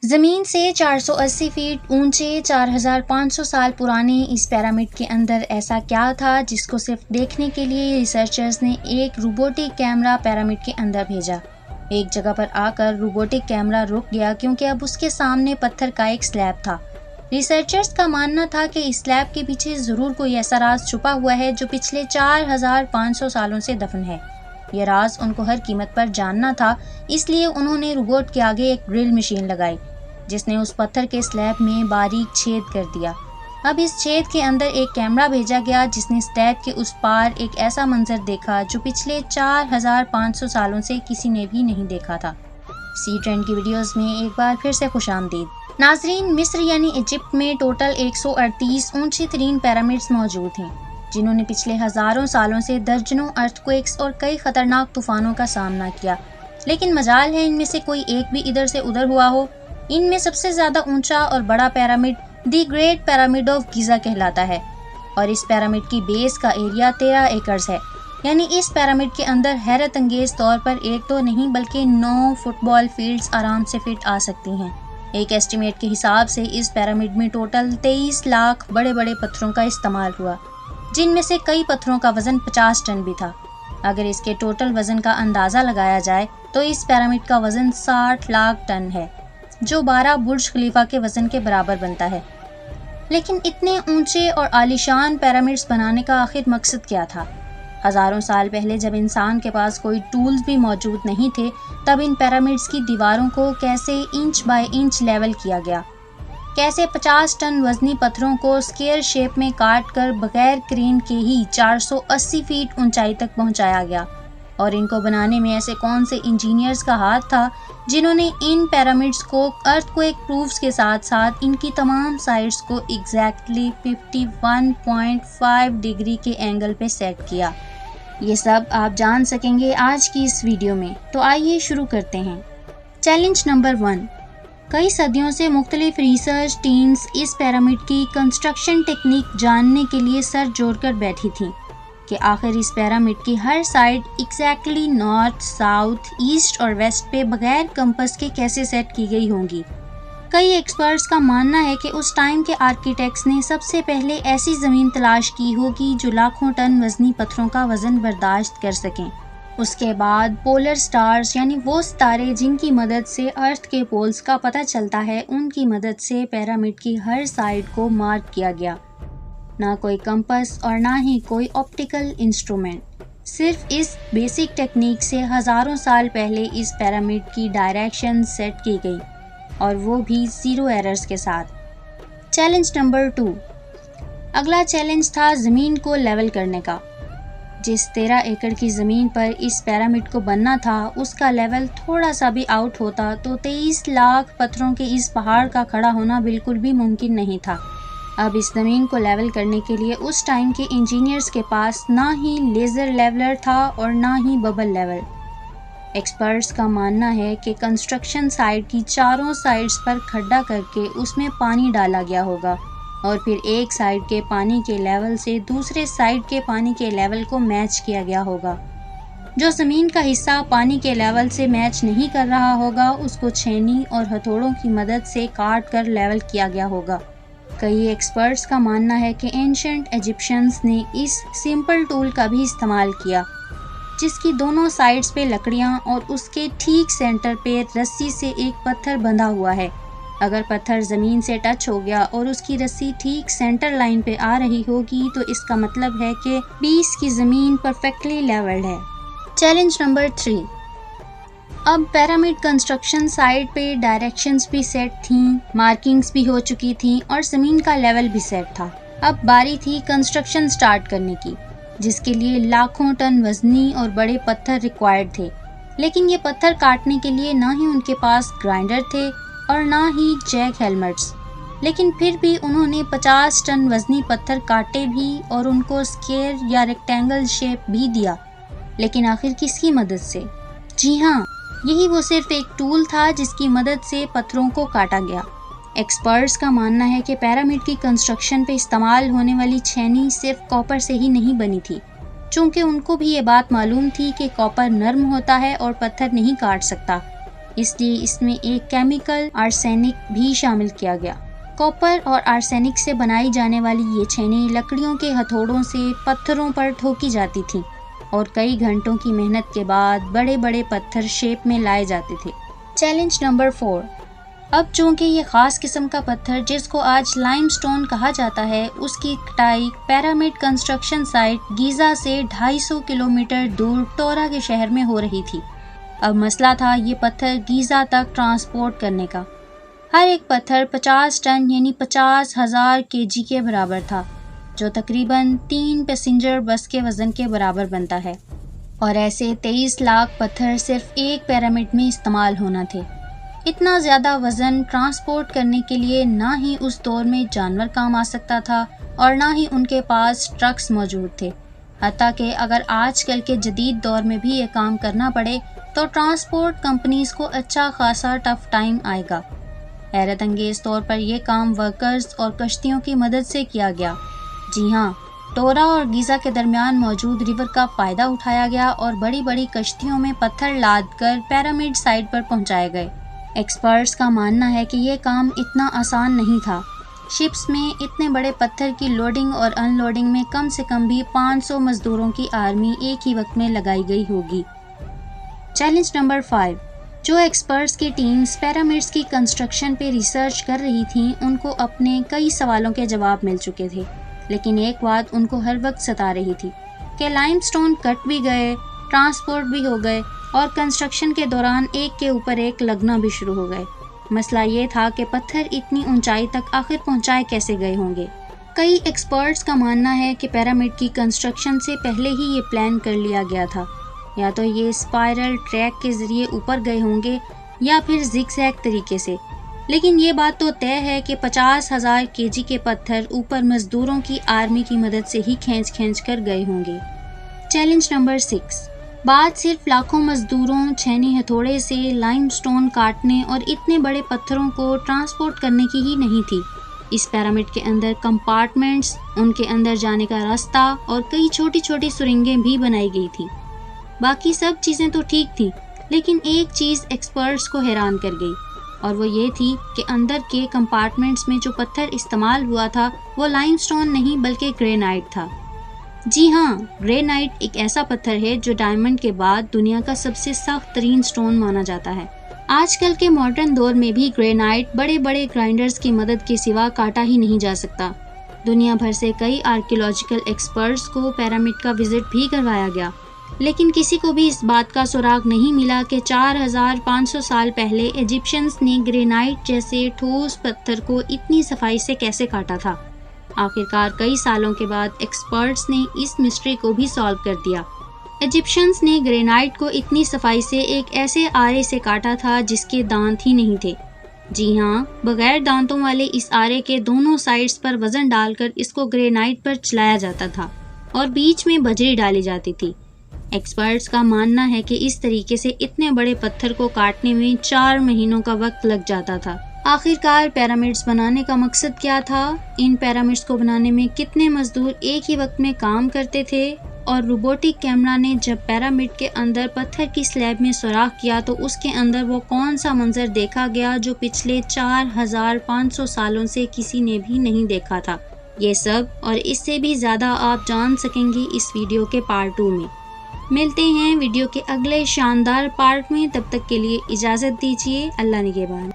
زمین سے 480 فیٹ اونچے 4500 سال پرانے اس پیرامڈ کے اندر ایسا کیا تھا جس کو صرف دیکھنے کے لیے ریسرچرز نے ایک روبوٹک کیمرہ پیرامڈ کے اندر بھیجا۔ ایک جگہ پر آ کر روبوٹک کیمرہ رک گیا کیونکہ اب اس کے سامنے پتھر کا ایک سلیب تھا۔ ریسرچرز کا ماننا تھا کہ اس سلیب کے پیچھے ضرور کوئی ایسا راز چھپا ہوا ہے جو پچھلے 4500 سالوں سے دفن ہے۔ یہ راز ان کو ہر قیمت پر جاننا تھا، اس لیے انہوں نے روبوٹ کے آگے ایک ڈرل مشین لگائی جس نے اس پتھر کے سلیب میں باریک چھید کر دیا۔ اب اس چھید کے اندر ایک کیمرہ بھیجا گیا جس نے سلیب کے اس پار ایک ایسا منظر دیکھا جو پچھلے 4500 سالوں سے کسی نے بھی نہیں دیکھا تھا۔ سی ٹرینڈ کی ویڈیوز میں ایک بار پھر سے خوش آمدید۔ ناظرین، مصر یعنی ایجپٹ میں ٹوٹل 138 اونچی ترین پیرامڈز موجود ہیں جنہوں نے پچھلے ہزاروں سالوں سے درجنوں ارتھکویکس اور کئی خطرناک طوفانوں کا سامنا کیا، لیکن مجال ہے ان میں سے کوئی ایک بھی ادھر سے ادھر ہوا ہو۔ ان میں سب سے زیادہ اونچا اور بڑا pyramid the great pyramid of Giza کہلاتا ہے، اور اس پیرامڈ کی بیس کا ایریا 13 ایکڑز ہے۔ یعنی اس پیرامڈ کے اندر حیرت انگیز طور پر ایک تو نہیں بلکہ 9 فٹ بال فیلڈز آرام سے فٹ آ سکتی ہیں۔ ایک ایسٹیمیٹ کے حساب سے اس پیرامڈ میں ٹوٹل 23 لاکھ بڑے بڑے پتھروں کا استعمال ہوا، جن میں سے کئی پتھروں کا وزن 50 ٹن بھی تھا۔ اگر اس کے ٹوٹل وزن کا اندازہ لگایا جائے تو اس پیرامڈ کا وزن 60 لاکھ ٹن ہے، جو 12 برج خلیفہ کے وزن کے برابر بنتا ہے۔ لیکن اتنے اونچے اور عالیشان پیرامڈز بنانے کا آخر مقصد کیا تھا؟ ہزاروں سال پہلے جب انسان کے پاس کوئی ٹولز بھی موجود نہیں تھے، تب ان پیرامڈز کی دیواروں کو کیسے انچ بائی انچ لیول کیا گیا؟ کیسے 50 ٹن وزنی پتھروں کو اسکیئر شیپ میں کاٹ کر بغیر کرین کے ہی 480 فیٹ اونچائی تک پہنچایا گیا؟ اور ان کو بنانے میں ایسے کون سے انجینئرز کا ہاتھ تھا جنہوں نے ان پیرامڈز کو ارتھ کویک پروفز کے ساتھ ساتھ ان کی تمام سائڈز کو ایگزیکٹلی 51.5 ڈگری کے اینگل پہ سیٹ کیا؟ یہ سب آپ جان سکیں گے آج کی اس ویڈیو میں، تو آئیے شروع کرتے ہیں۔ Challenge number 1۔ کئی صدیوں سے مختلف ریسرچ ٹیمز اس پیرامڈ کی کنسٹرکشن ٹیکنیک جاننے کے لیے سر جوڑ کر بیٹھی تھیں کہ آخر اس پیرامڈ کی ہر side exactly north, south, east اور ویسٹ پہ بغیر کمپس کے کیسے سیٹ کی گئی ہوں گی۔ کئی ایکسپرٹس کا ماننا ہے کہ اس ٹائم کے آرکیٹیکٹس نے سب سے پہلے ایسی زمین تلاش کی ہوگی جو لاکھوں ٹن وزنی پتھروں کا وزن برداشت کر سکیں۔ اس کے بعد پولر سٹارز یعنی وہ ستارے جن کی مدد سے ارتھ کے پولز کا پتہ چلتا ہے، ان کی مدد سے پیرامڈ کی ہر سائڈ کو مارک کیا گیا۔ نہ کوئی کمپس اور نہ ہی کوئی آپٹیکل انسٹرومنٹ، صرف اس بیسک ٹیکنیک سے ہزاروں سال پہلے اس پیرامڈ کی ڈائریکشن سیٹ کی گئی، اور وہ بھی 0 ایررز کے ساتھ۔ Challenge number 2۔ اگلا چیلنج تھا زمین کو لیول کرنے کا۔ جس 13 ایکڑ کی زمین پر اس پیرامڈ کو بننا تھا، اس کا لیول تھوڑا سا بھی آؤٹ ہوتا تو 23 لاکھ پتھروں کے اس پہاڑ کا کھڑا ہونا بالکل بھی ممکن نہیں تھا۔ اب اس زمین کو لیول کرنے کے لیے اس ٹائم کے انجینئرز کے پاس نہ ہی لیزر لیولر تھا اور نہ ہی ببل لیول۔ ایکسپرٹس کا ماننا ہے کہ کنسٹرکشن سائٹ کی چاروں سائڈز پر کھڈا کر کے اس میں پانی ڈالا گیا ہوگا، اور پھر ایک سائڈ کے پانی کے لیول سے دوسرے سائڈ کے پانی کے لیول کو میچ کیا گیا ہوگا۔ جو زمین کا حصہ پانی کے لیول سے میچ نہیں کر رہا ہوگا، اس کو چھینی اور ہتھوڑوں کی مدد سے کاٹ کر لیول کیا گیا ہوگا۔ کئی ایکسپرٹس کا ماننا ہے کہ اینشنٹ ایجپشنز نے اس سمپل ٹول کا بھی استعمال کیا، جس کی دونوں سائڈز پہ لکڑیاں اور اس کے ٹھیک سینٹر پہ رسی سے ایک پتھر بندھا ہوا ہے۔ اگر پتھر زمین سے ٹچ ہو گیا اور اس کی رسی ٹھیک سینٹر لائن پہ آ رہی ہوگی تو اس کا مطلب ہے کہ بیس کی زمین پرفیکٹلی لیولڈ ہے۔ Challenge number 3۔ اب پیرامڈ کنسٹرکشن سائٹ پہ ڈائریکشنز بھی سیٹ تھیں، مارکنگز بھی ہو چکی تھیں اور زمین کا لیول بھی سیٹ تھا۔ اب باری تھی کنسٹرکشن سٹارٹ کرنے کی، جس کے لیے لاکھوں ٹن وزنی اور بڑے پتھر ریکوائرڈ تھے۔ لیکن یہ پتھر کاٹنے کے لیے نہ ہی ان کے پاس گرائنڈر تھے اور نہ ہی جیک ہیلمٹس، لیکن پھر بھی انہوں نے 50 ٹن وزنی پتھر کاٹے بھی اور ان کو اسکیئر یا ریکٹینگل شیپ بھی دیا۔ لیکن آخر کس کی مدد سے؟ جی ہاں، یہی وہ صرف ایک ٹول تھا جس کی مدد سے پتھروں کو کاٹا گیا۔ ایکسپرٹس کا ماننا ہے کہ پیرامڈ کی کنسٹرکشن پہ استعمال ہونے والی چھینی صرف کاپر سے ہی نہیں بنی تھی، چونکہ ان کو بھی یہ بات معلوم تھی کہ کاپر نرم ہوتا ہے اور پتھر نہیں کاٹ سکتا، اس لیے اس میں ایک کیمیکل آرسینک بھی شامل کیا گیا۔ کاپر اور آرسینک سے بنائی جانے والی یہ چھینیں لکڑیوں کے ہتھوڑوں سے پتھروں پر ٹھوکی جاتی تھیں اور کئی گھنٹوں کی محنت کے بعد بڑے بڑے پتھر شیپ میں لائے جاتے تھے۔ Challenge number 4۔ اب چونکہ یہ خاص قسم کا پتھر جس کو آج لائم سٹون کہا جاتا ہے، اس کی کٹائی پیرامڈ کنسٹرکشن سائٹ گیزا سے 250 کلومیٹر دور ٹورا کے شہر میں ہو رہی تھی۔ اب مسئلہ تھا یہ پتھر گیزا تک ٹرانسپورٹ کرنے کا۔ ہر ایک پتھر 50 ٹن یعنی 50,000 kg کے برابر تھا، جو تقریباً 3 پیسنجر بس کے وزن کے برابر بنتا ہے، اور ایسے 23 لاکھ پتھر صرف ایک پیرامڈ میں استعمال ہونا تھے۔ اتنا زیادہ وزن ٹرانسپورٹ کرنے کے لیے نہ ہی اس دور میں جانور کام آ سکتا تھا اور نہ ہی ان کے پاس ٹرکس موجود تھے، حتیٰ کہ اگر آج کل کے جدید دور میں بھی یہ کام کرنا پڑے تو ٹرانسپورٹ کمپنیز کو اچھا خاصا ٹف ٹائم آئے گا۔ حیرت انگیز طور پر یہ کام ورکرز اور کشتیوں کی مدد سے کیا گیا۔ جی ہاں، ٹورا اور گیزا کے درمیان موجود ریور کا فائدہ اٹھایا گیا اور بڑی بڑی کشتیوں میں پتھر لاد کر پیرامڈ سائٹ پر پہنچائے گئے۔ ایکسپرٹس کا ماننا ہے کہ یہ کام اتنا آسان نہیں تھا۔ شپس میں اتنے بڑے پتھر کی لوڈنگ اور ان لوڈنگ میں کم سے کم بھی 500 مزدوروں کی آرمی ایک ہی وقت میں لگائی گئی ہوگی۔ Challenge number 5۔ جو ایکسپرٹس کی ٹیمز پیرامڈس کی کنسٹرکشن پہ ریسرچ کر رہی تھیں، ان کو اپنے کئی سوالوں کے جواب مل چکے تھے، لیکن ایک بات ان کو ہر وقت ستا رہی تھی کہ لائم سٹون کٹ بھی گئے، ٹرانسپورٹ بھی ہو گئے اور کنسٹرکشن کے دوران ایک کے اوپر ایک لگنا بھی شروع ہو گئے۔ مسئلہ یہ تھا کہ پتھر اتنی اونچائی تک آخر پہنچائے کیسے گئے ہوں گے۔ کئی ایکسپرٹس کا ماننا ہے کہ پیرامڈ کی کنسٹرکشن سے پہلے ہی یہ پلان کر لیا گیا تھا، یا تو یہ اسپائرل ٹریک کے ذریعے اوپر گئے ہوں گے یا پھر زگ زیگ طریقے سے، لیکن یہ بات تو طے ہے کہ 50,000 kg کے پتھر اوپر مزدوروں کی آرمی کی مدد سے ہی کھینچ کر گئے ہوں گے۔ Challenge number 6۔ بات صرف لاکھوں مزدوروں چھینی ہتھوڑے سے لائم سٹون کاٹنے اور اتنے بڑے پتھروں کو ٹرانسپورٹ کرنے کی ہی نہیں تھی۔ اس پیرامڈ کے اندر کمپارٹمنٹس، ان کے اندر جانے کا راستہ اور کئی چھوٹی چھوٹی سرنگیں بھی بنائی گئی تھیں۔ باقی سب چیزیں تو ٹھیک تھیں، لیکن ایک چیز ایکسپرٹس کو حیران کر گئی، اور وہ یہ تھی کہ اندر کے کمپارٹمنٹس میں جو پتھر استعمال ہوا تھا وہ لائم سٹون نہیں بلکہ گرینائٹ تھا۔ جی ہاں، گرینائٹ ایک ایسا پتھر ہے جو ڈائمنڈ کے بعد دنیا کا سب سے سخت ترین سٹون مانا جاتا ہے۔ آج کل کے ماڈرن دور میں بھی گرینائٹ بڑے بڑے گرائنڈرز کی مدد کے سوا کاٹا ہی نہیں جا سکتا۔ دنیا بھر سے کئی آرکیولوجیکل ایکسپرٹس کو پیرامڈ کا وزٹ بھی کروایا گیا، لیکن کسی کو بھی اس بات کا سراغ نہیں ملا کہ 4500 سال پہلے ایجپشنز نے گرینائٹ جیسے ٹھوس پتھر کو اتنی صفائی سے کیسے کاٹا تھا۔ آخرکار کئی سالوں کے بعد ایکسپرٹس نے اس مسٹری کو بھی سالو کر دیا۔ ایجپشنز نے گرینائٹ کو اتنی صفائی سے ایک ایسے آرے سے کاٹا تھا جس کے دانت ہی نہیں تھے۔ جی ہاں، بغیر دانتوں والے اس آرے کے دونوں سائڈز پر وزن ڈال کر اس کو گرینائٹ پر چلایا جاتا تھا اور بیچ میں بجری ڈالی جاتی تھی۔ ایکسپرٹس کا ماننا ہے کہ اس طریقے سے اتنے بڑے پتھر کو کاٹنے میں 4 مہینوں کا وقت لگ جاتا تھا۔ آخرکار پیرامڈس بنانے کا مقصد کیا تھا؟ ان پیرامڈس کو بنانے میں کتنے مزدور ایک ہی وقت میں کام کرتے تھے؟ اور روبوٹک کیمرہ نے جب پیرامڈ کے اندر پتھر کی سلیب میں سوراخ کیا تو اس کے اندر وہ کون سا منظر دیکھا گیا جو پچھلے 4500 سالوں سے کسی نے بھی نہیں دیکھا تھا؟ یہ سب اور اس سے بھی زیادہ آپ جان سکیں گے اس ویڈیو کے پارٹ 2 میں۔ ملتے ہیں ویڈیو کے اگلے شاندار پارٹ میں، تب تک کے لیے اجازت دیجیے۔ اللہ نگہبان۔